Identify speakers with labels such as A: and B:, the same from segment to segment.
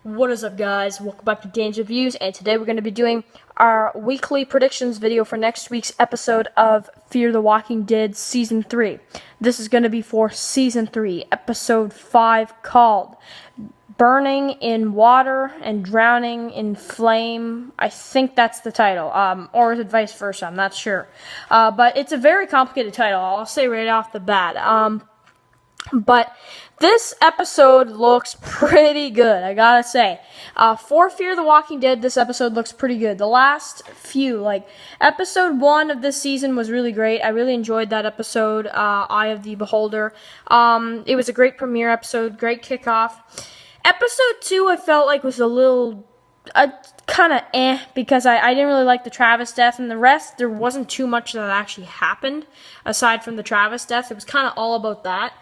A: What is up, guys? Welcome back to Dan's Reviews, and today we're going to be doing our weekly predictions video for next week's episode of Fear the Walking Dead Season 3. This is going to be for Season 3, Episode 5, called Burning in Water and Drowning in Flame. I think that's the title, or is it vice versa? I'm not sure. But it's a very complicated title, I'll say right off the bat. But this episode looks pretty good, I gotta say. For Fear the Walking Dead, this episode looks pretty good. The last few, like, episode 1 of this season was really great. I really enjoyed that episode, Eye of the Beholder. It was a great premiere episode, great kickoff. Episode 2, I felt like was a little kind of because I didn't really like the Travis death, and the rest, there wasn't too much that actually happened aside from the Travis death. It was kind of all about that.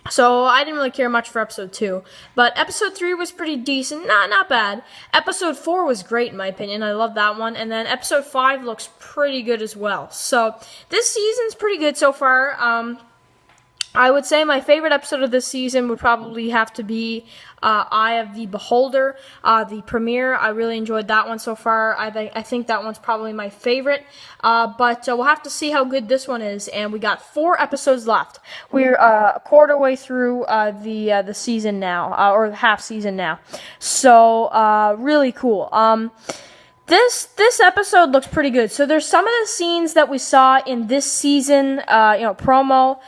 A: So I didn't really care much for episode 2. But episode 3 was pretty decent. Not bad. Episode 4 was great in my opinion. I love that one. And then episode 5 looks pretty good as well. So this season's pretty good so far. I would say my favorite episode of this season would probably have to be Eye of the Beholder, the premiere. I really enjoyed that one so far. I think that one's probably my favorite. But we'll have to see how good this one is. And we got 4 episodes left. We're a quarter way through the season now, or the half season now. So really cool. This episode looks pretty good. So there's some of the scenes that we saw in this season, promo,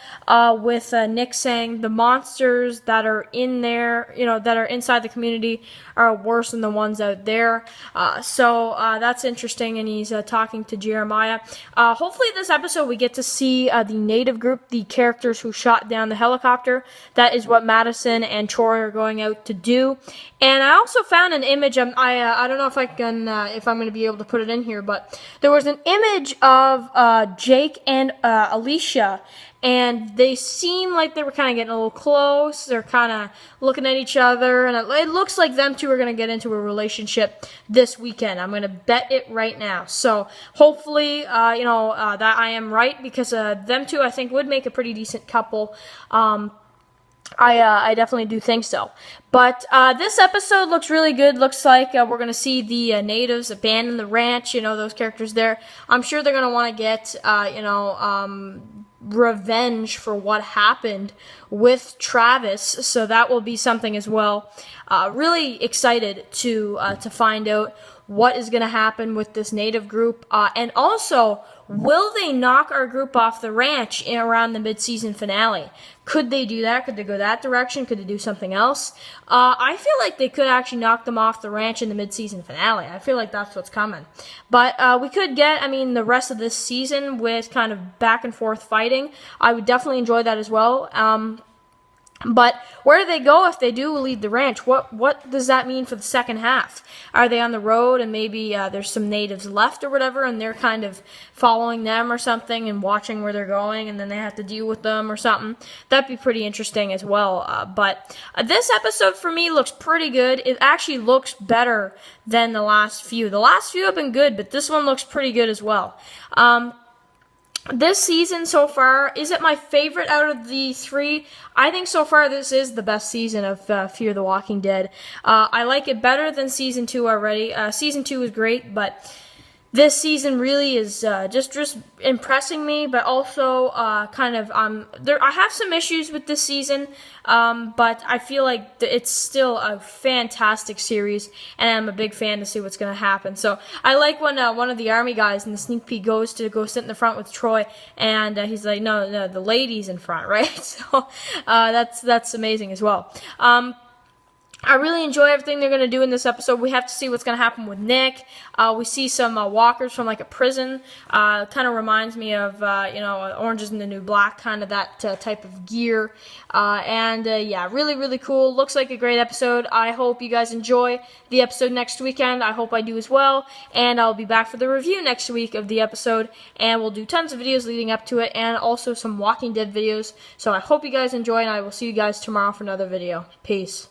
A: with Nick saying the monsters that are in there, that are inside the community are worse than the ones out there. So that's interesting, and he's talking to Jeremiah. Hopefully this episode we get to see the native group, the characters who shot down the helicopter. That is what Madison and Troy are going out to do. And I also found an image. I don't know if I can, if I'm going to be able to put it in here, but there was an image of Jake and Alicia, and they seem like they were kind of getting a little close. They're kind of looking at each other, and it looks like them two are going to get into a relationship this weekend. I'm going to bet it right now. So hopefully, that I am right, because them two, I think, would make a pretty decent couple. I definitely do think so. But this episode looks really good. Looks like we're going to see the natives abandon the ranch, those characters there. I'm sure they're going to want to get, revenge for what happened with Travis. So that will be something as well. Really excited to find out what is going to happen with this native group. And also, will they knock our group off the ranch around the mid-season finale? Could they do that? Could they go that direction? Could they do something else? I feel like they could actually knock them off the ranch in the mid-season finale. I feel like that's what's coming. But we could get, the rest of this season with kind of back and forth fighting. I would definitely enjoy that as well. But where do they go if they do leave the ranch? What does that mean for the second half? Are they on the road and maybe there's some natives left or whatever, and they're kind of following them or something and watching where they're going, and then they have to deal with them or something? That'd be pretty interesting as well. But this episode for me looks pretty good. It actually looks better than the last few. The last few have been good, but this one looks pretty good as well. This season so far, is it my favorite out of the 3? I think so far this is the best season of Fear the Walking Dead. I like it better than Season 2 already. Season 2 was great, but this season really is just impressing me, but also I have some issues with this season, but I feel like it's still a fantastic series, and I'm a big fan to see what's going to happen. So I like when one of the army guys in the sneak peek goes to go sit in the front with Troy, and he's like, no, the ladies in front, right? So that's amazing as well. I really enjoy everything they're going to do in this episode. We have to see what's going to happen with Nick. We see some walkers from like a prison. Kind of reminds me of, Orange is the New Black, kind of that type of gear. Yeah, really, really cool. Looks like a great episode. I hope you guys enjoy the episode next weekend. I hope I do as well. And I'll be back for the review next week of the episode. And we'll do tons of videos leading up to it, and also some Walking Dead videos. So I hope you guys enjoy, and I will see you guys tomorrow for another video. Peace.